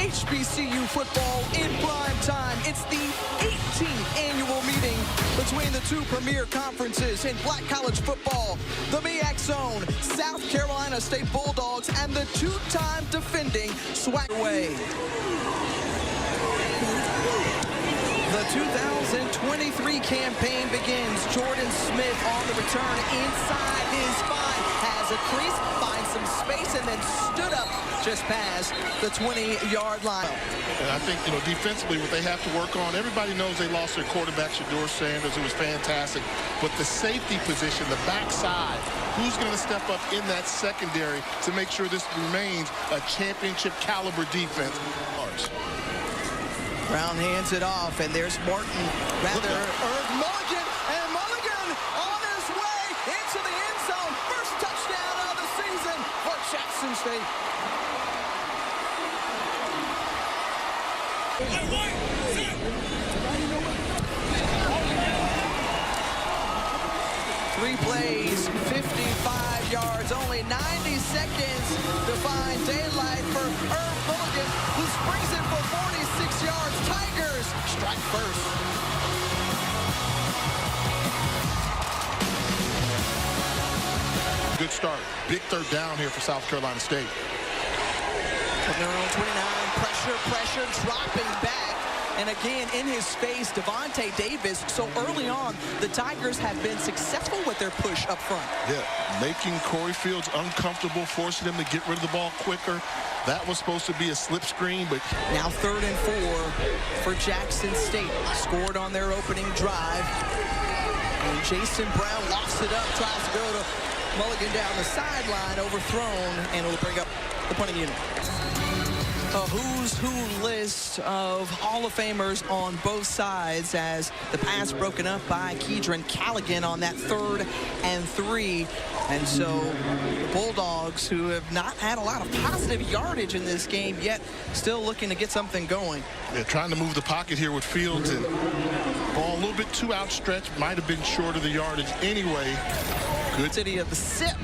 HBCU football in prime time. It's the 18th annual meeting between the two premier conferences in black college football. The MEAC Zone, South Carolina State Bulldogs, and the two-time defending SWAC away. The 2023 campaign begins. Jordan Smith on the return inside his 5, has a crease, finds some space, and then stood up just past the 20-yard line. And I think, defensively, what they have to work on, everybody knows they lost their quarterback, Shedeur Sanders, who was fantastic. But the safety position, the backside, who's going to step up in that secondary to make sure this remains a championship caliber defense? Brown hands it off, and there's Martin, Mulligan, and Mulligan on his way into the end zone. First touchdown of the season for Jackson State. Three plays, 55 yards, only 90 seconds to find daylight for Irv Mulligan, who springs it for 46 yards. Tigers strike first. Good start. Big third down here for South Carolina State. From their own 29, pressure, dropping back. And again, in his face, Devontae Davis. So early on, the Tigers have been successful with their push up front. Yeah, making Corey Fields uncomfortable, forcing him to get rid of the ball quicker. That was supposed to be a slip screen, but... Now 3rd and 4 for Jackson State. Scored on their opening drive. And Jason Brown locks it up, tries to go to Mulligan down the sideline, overthrown, and it'll bring up the punting unit. A who's who list of Hall of Famers on both sides as the pass broken up by Keedron Callaghan on that 3rd and 3. And so the Bulldogs, who have not had a lot of positive yardage in this game yet, still looking to get something going. They're trying to move the pocket here with Fields, and ball a little bit too outstretched, might have been short of the yardage anyway. Good. City of the SIP.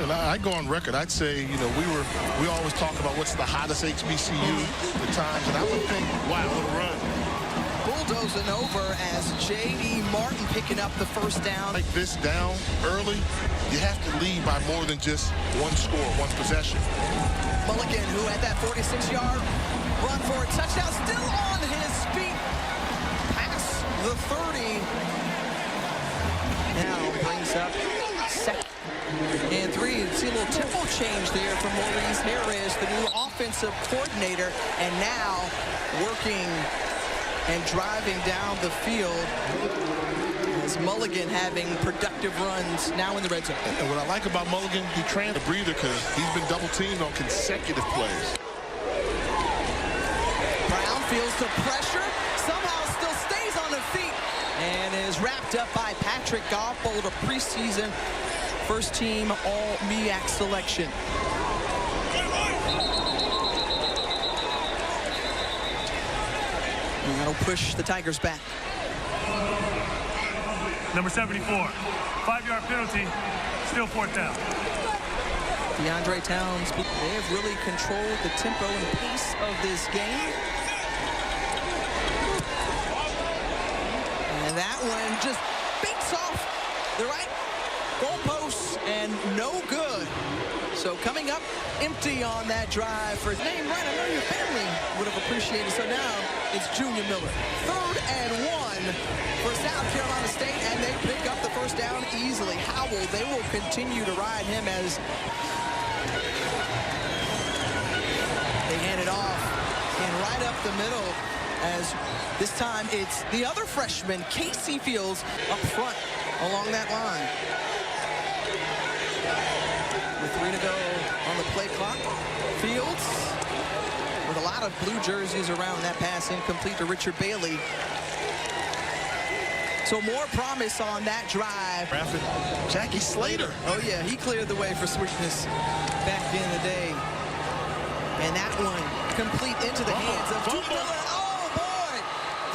And I go on record, I'd say, we always talk about what's the hottest HBCU at times, and I would think, wow, what a run. Bulldozing over as J.D. Martin picking up the first down. Like this down early, you have to lead by more than just one score, one possession. Mulligan, who had that 46-yard run for a touchdown, still on his feet. Past the 30. Now brings up 2nd and 3. You see a little tempo change there from Maurice Harris, the new offensive coordinator, and now working and driving down the field as Mulligan having productive runs now in the red zone. And what I like about Mulligan, he trained a breather because he's been double teamed on consecutive plays. Brown feels the pressure, somehow still stays on the feet, and is wrapped up by Patrick Goppold, a preseason first-team All-MEAC selection. And that'll push the Tigers back. Number 74, 5-yard penalty, still 4th down. DeAndre Towns, they have really controlled the tempo and pace of this game. And that one just beats off the right goalposts and no good. So coming up empty on that drive for his name right. I know your family would have appreciated. So now it's Junior Miller. 3rd and 1 for South Carolina State, and they pick up the first down easily. Howell, they will continue to ride him as they hand it off and right up the middle, as this time it's the other freshman, Casey Fields, up front along that line. With 3 to go on the play clock. Fields with a lot of blue jerseys around. That pass incomplete to Richard Bailey. So more promise on that drive. Jackie Slater. Oh yeah, he cleared the way for Sweetness back in the day. And that one complete into the hands of Duke Miller. Oh boy,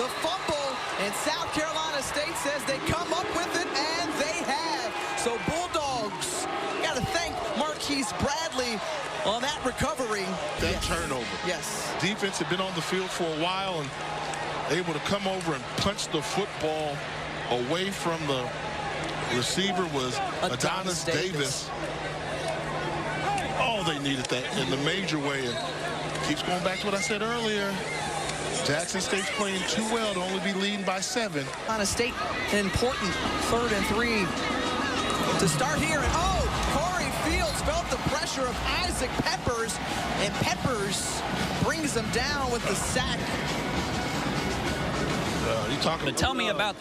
the fumble, and South Carolina State says they come up with it, and they have. So Bulldogs, got to thank Marquise Bradley quickly on that recovery. That turnover. Yes. Defense had been on the field for a while and able to come over and punch the football away from the receiver was Adonis Davis. Oh, they needed that in the major way. And keeps going back to what I said earlier. Jackson State's playing too well to only be leading by 7. On a State, important 3rd and 3 to start here. And Corey Fields felt the pressure of Isaac Peppers, and Peppers brings him down with the sack. But tell me about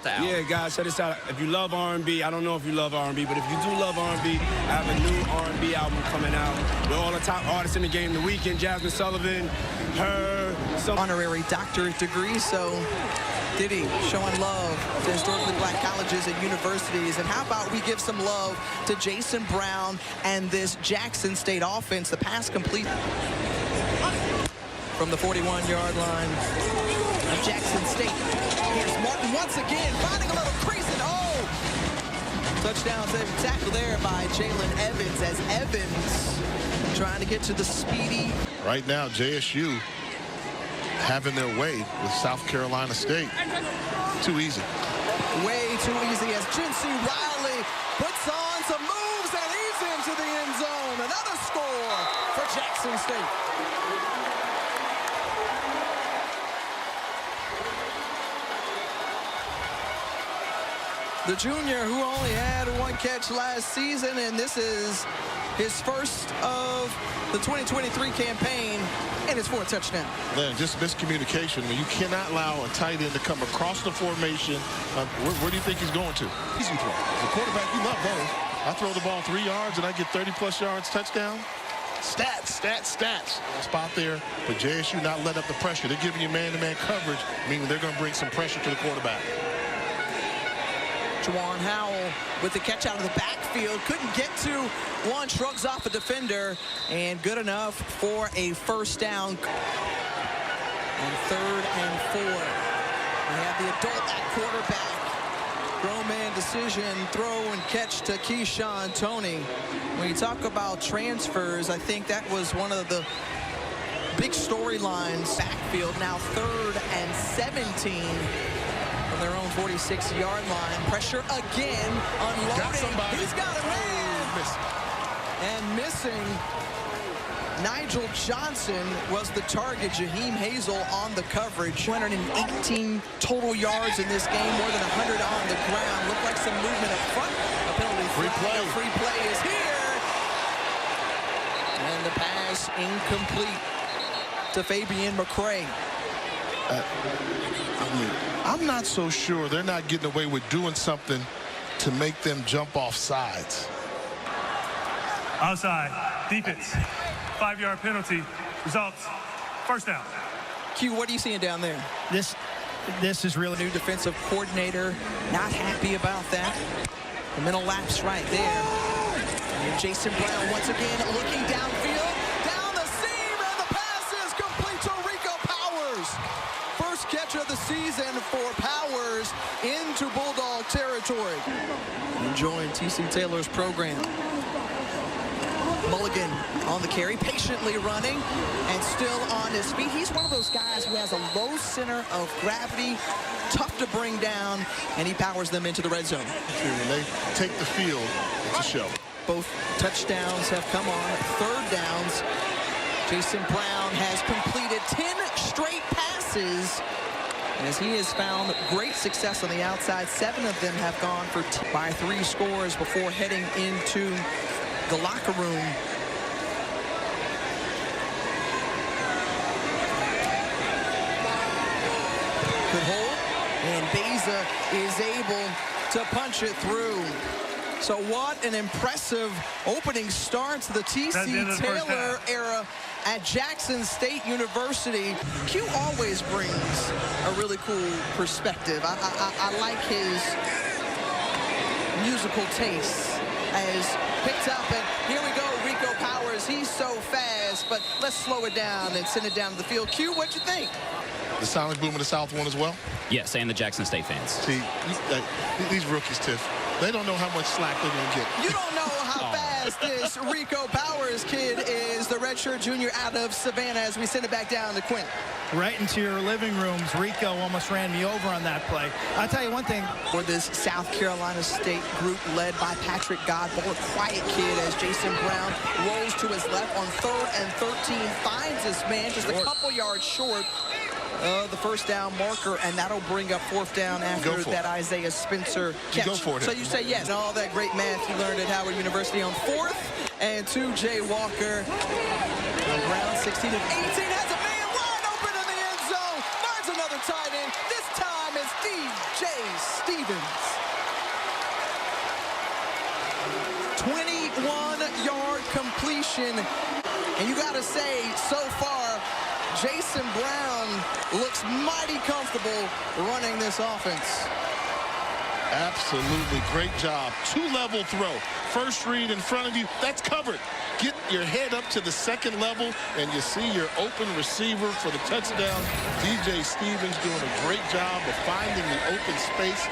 the album. Yeah, guys, check this out. If you love R&B, I don't know if you love R&B, but if you do love R&B, I have a new R&B album coming out with all the top artists in the game. The Weeknd, Jasmine Sullivan, her, some Honorary doctorate degree, so Diddy showing love to historically black colleges and universities. And how about we give some love to Jason Brown and this Jackson State offense. The pass complete from the 41-yard line of Jackson State. Here's Martin once again, finding a little crease, and touchdown tackle there by Jalen Evans, as Evans trying to get to the speedy. Right now, JSU having their way with South Carolina State. Too easy. Way too easy as Jinsey Riley puts on some moves, and he's into the end zone. Another score for Jackson State. The junior who only had 1 catch last season, and this is his first of the 2023 campaign, and it's for a touchdown. Man, just miscommunication. I mean, you cannot allow a tight end to come across the formation. Where do you think he's going to? Easy throw. The quarterback, you love those. I throw the ball 3 yards and I get 30-plus yards touchdown. Stats. Spot there, but JSU not letting up the pressure. They're giving you man-to-man coverage, meaning they're going to bring some pressure to the quarterback. Juwan Howell with the catch out of the backfield. Couldn't get to one. Shrugs off a defender. And good enough for a first down. On 3rd and 4. We have the adult at quarterback. Grown man decision. Throw and catch to Keyshawn Toney. When you talk about transfers, I think that was one of the big storylines. Backfield now 3rd and 17. Their own 46-yard line. Pressure again. Unloading. He's got a man. And missing. Nigel Johnson was the target. Jaheim Hazel on the coverage. 218 total yards in this game. More than 100 on the ground. Looked like some movement up front. A penalty free play. Free play is here. And the pass incomplete to Fabian McCray. I'm not so sure they're not getting away with doing something to make them jump off sides. Outside. Defense. 5-yard penalty. Results. First down. Q, what are you seeing down there? This is really new defensive coordinator. Not happy about that. The mental lapse right there. And Jason Brown once again looking downfield. Down the seam, and the pass is complete to Rico Powers. First catch of the season for Powers into Bulldog territory. Enjoying TC Taylor's program. Mulligan on the carry, patiently running and still on his feet. He's one of those guys who has a low center of gravity, tough to bring down, and he powers them into the red zone. When they take the field, it's a show. Both touchdowns have come on 3rd downs. Jason Brown has completed 10 straight passes as he has found great success on the outside. 7 of them have gone for by 3 scores before heading into the locker room. Good hold, and Beza is able to punch it through. So what an impressive opening start to the TC Taylor era at Jackson State University. Q always brings a really cool perspective. I like his musical taste. As picked up, and here we go, Rico Powers. He's so fast, but let's slow it down and send it down to the field. Q, what'd you think? The Sonic Boom of the South one as well? Yes, and the Jackson State fans. See, these rookies, Tiff, they don't know how much slack they're going to get. You don't know how fast as this Rico Powers kid is the redshirt junior out of Savannah as we send it back down to Quinn. Right into your living rooms. Rico almost ran me over on that play. I'll tell you one thing. For this South Carolina State group led by Patrick Godbolt, a quiet kid as Jason Brown rolls to his left on 3rd and 13, finds this man just a couple yards short of the first down marker, and that'll bring up 4th down after that Isaiah Spencer catch. You go for it. So you say yes. And all that great math you learned at Howard University on 4th and 2. Jay Walker. Brown 16 of 18 has a man wide open in the end zone. Finds another tight end. This time it's DJ Stevens. 21-yard completion. And you got to say, so far, Jason Brown looks mighty comfortable running this offense. Absolutely, great job. 2-level throw. First read in front of you, that's covered. Get your head up to the 2nd level, and you see your open receiver for the touchdown. DJ Stevens doing a great job of finding the open space.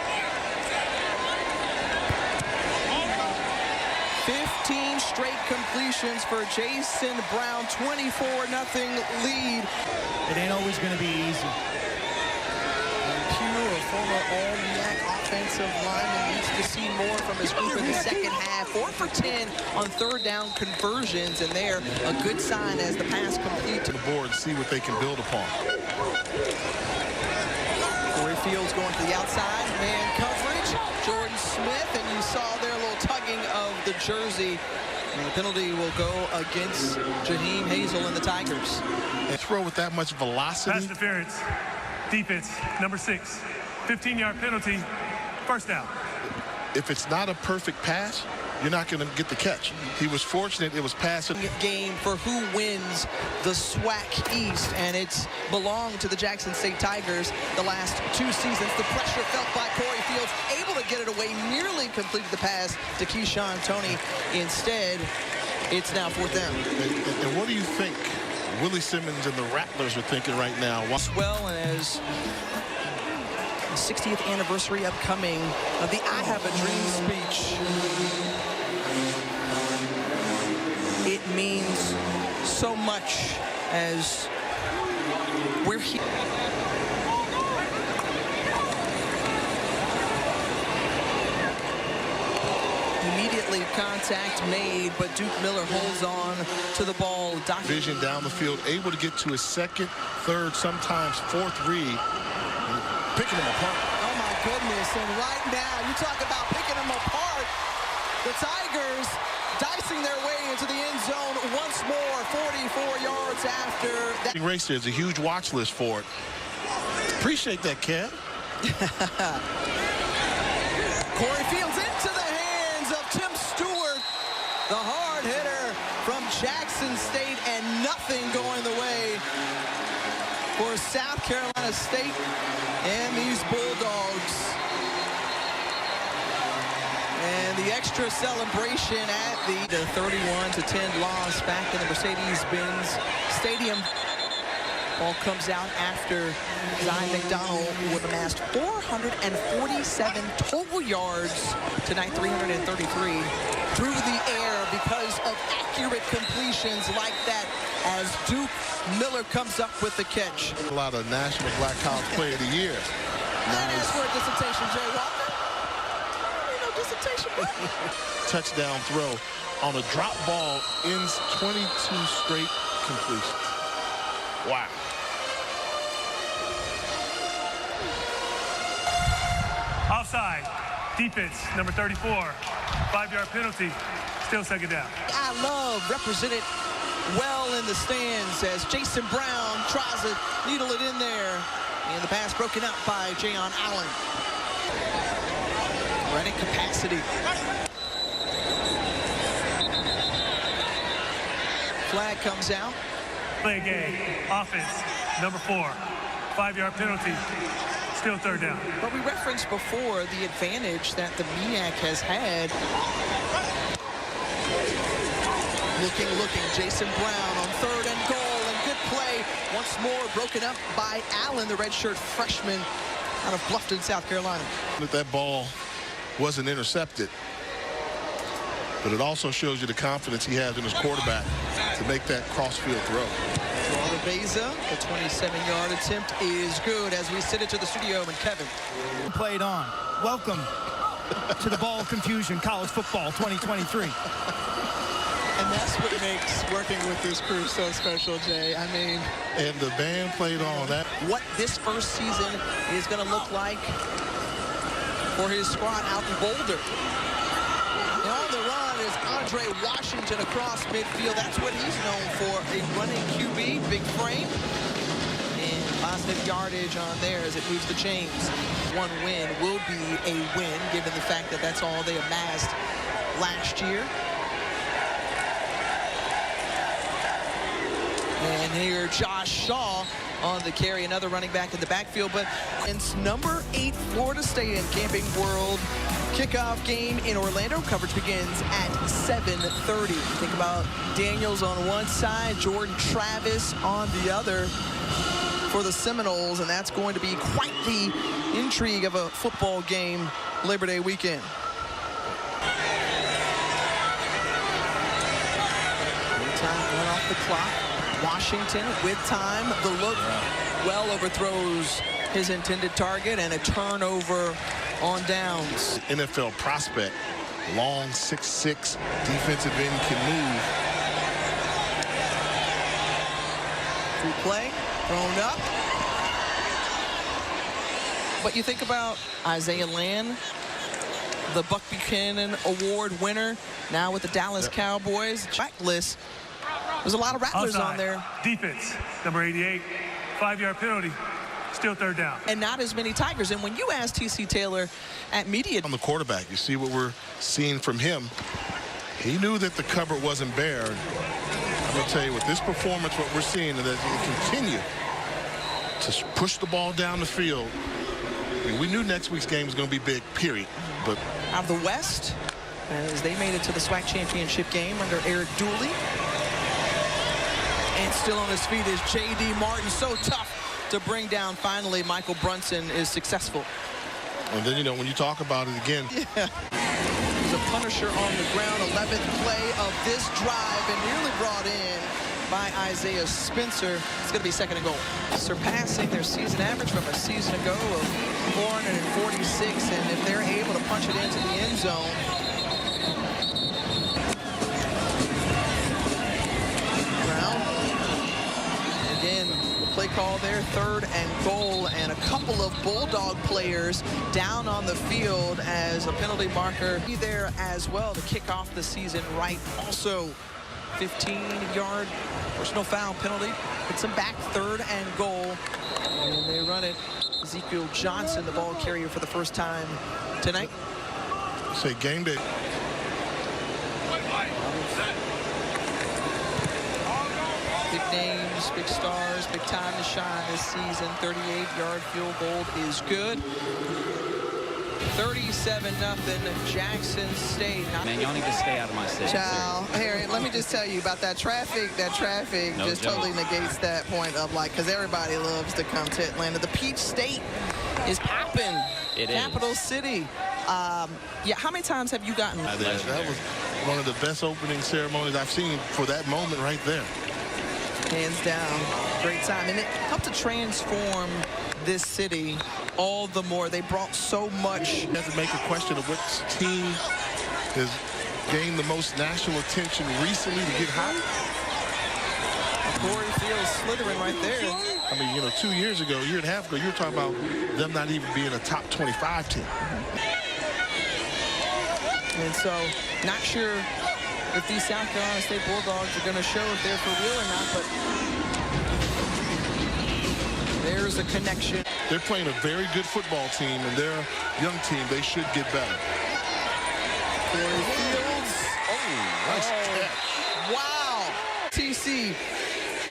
15 straight completions for Jason Brown, 24-0 lead. It ain't always going to be easy. Pugh, a former all-MEAC offensive lineman, needs to see more from his group in the second half. 4 for 10 on 3rd down conversions, and they're a good sign as the pass complete. To the board, see what they can build upon. Corey Fields going to the outside, man coverage. Jordan Smith, and you saw there a little tugging of the jersey. And the penalty will go against Jaheim Hazel and the Tigers. And throw with that much velocity. Pass interference. Defense, number 6. 15-yard penalty. First down. If it's not a perfect pass, you're not going to get the catch. He was fortunate it was passing. Game for who wins the SWAC East, and it's belonged to the Jackson State Tigers the last 2 seasons. The pressure felt by Corey Fields, able to get it away, nearly completed the pass to Keyshawn Toney. Instead, it's now 4th down. And what do you think Willie Simmons and the Rattlers are thinking right now? Well, and as the 60th anniversary upcoming of the I Have a Dream speech, it means so much as we're here. Immediately contact made, but Duke Miller holds on to the ball. Vision down the field, able to get to his 2nd, 3rd, sometimes 4th read, picking them apart. Oh my goodness, and right now, you talk about picking them apart. The Tigers dicing their way into the end zone once more, 44 yards after that. Race, there's a huge watch list for it. Appreciate that, Kev. Corey Fields into the hands of Tim Stewart, the hard hitter from Jackson State, and nothing going the way for South Carolina State and these Bulldogs. And the extra celebration at the 31-10 loss back in the Mercedes-Benz Stadium. Ball comes out after Zion McDonald would have amassed 447 total yards tonight, 333 through the air because of accurate completions like that as Duke Miller comes up with the catch. A lot of National Black College Player of the Year. And as for a dissertation, Jay Walker, no dissertation. Touchdown throw on a drop ball, ends 22 straight completions. Wow. Offside. Defense, number 34. 5-yard penalty. Still 2nd down. I love represented well in the stands as Jason Brown tries to needle it in there. And the pass broken up by Jayon Allen. Running capacity. Flag comes out. Play game. Offense, number 4. 5-yard penalty. Still 3rd down. But we referenced before the advantage that the MEAC has had. Looking, Jason Brown on 3rd and goal, and good play. Once more broken up by Allen, the redshirt freshman out of Bluffton, South Carolina. That ball wasn't intercepted. but it also shows you the confidence he has in his quarterback to make that crossfield throw. Beza, the 27-yard attempt is good as we send it to the studio, and Kevin. Played on. Welcome to the Ball Confusion College Football 2023. And that's what makes working with this crew so special, Jay. I mean, and the band played on that. What this first season is going to look like for his squad out in Boulder. And on the run is Andre Washington across midfield. That's what he's known for, a running QB, big frame. And positive yardage on there as it moves the chains. One win will be a win, given the fact that that's all they amassed last year. And here, Josh Shaw on the carry, another running back in the backfield. But it's number 8 Florida State in Camping World kickoff game in Orlando. Coverage begins at 7:30. Think about Daniels on one side, Jordan Travis on the other for the Seminoles, and that's going to be quite the intrigue of a football game Labor Day weekend. Time run off the clock. Washington with time, the look well overthrows his intended target, and a turnover on downs. NFL prospect, long 6'6", defensive end, can move. Free play, thrown up. But you think about Isaiah Land, the Buck Buchanan Award winner, now with the Dallas Cowboys. Checklist. There's a lot of rattlers on there. Defense, number 88, 5-yard penalty, still third down. And not as many Tigers. And when you ask T.C. Taylor at media. On the quarterback, you see what we're seeing from him. He knew that the cover wasn't bare. I'm going to tell you, with this performance, what we're seeing is that he continue to push the ball down the field. I mean, we knew next week's game was going to be big, period. But out of the West, as they made it to the SWAC championship game under Eric Dooley. And still on his feet is J.D. Martin. So tough to bring down. Finally, Michael Brunson is successful. And then, you know, when you talk about it again. Yeah. He's a punisher on the ground. 11th play of this drive, and nearly brought in by Isaiah Spencer. It's going to be second and goal. Surpassing their season average from a season ago of 446. And if they're able to punch it into the end zone, play call there, third and goal, and a couple of Bulldog players down on the field as a penalty marker be there as well to kick off the season right. Also, 15-yard personal foul penalty. Puts them back, third and goal, and they run it. Ezekiel Johnson, the ball carrier for the first time tonight. Say game day. Big names, big stars, big time to shine this season. 38-yard field goal is good. 37-0 Jackson State. Man, y'all need to stay out of my city. Child, Harry, let me just tell you about that traffic. That traffic no just joke. totally negates that point of, like, because everybody loves to come to Atlanta. The Peach State is popping. It Capital is. City. Yeah, how many times have you gotten? That was one of the best opening ceremonies I've seen for that moment right there. Hands down, great time. And it helped to transform this city all the more. They brought so much. You have to make a question of which team has gained the most national attention recently to get hot. Corey Fields slithering right there. I mean, you know, 2 years ago, a year and a half ago, you were talking about them not even being a top 25 team. And so, not sure if these South Carolina State Bulldogs are going to show if they're for real or not, but there's a connection. They're playing a very good football team, and their young team, they should get better. Corey Fields. Oh, nice catch. Wow. TC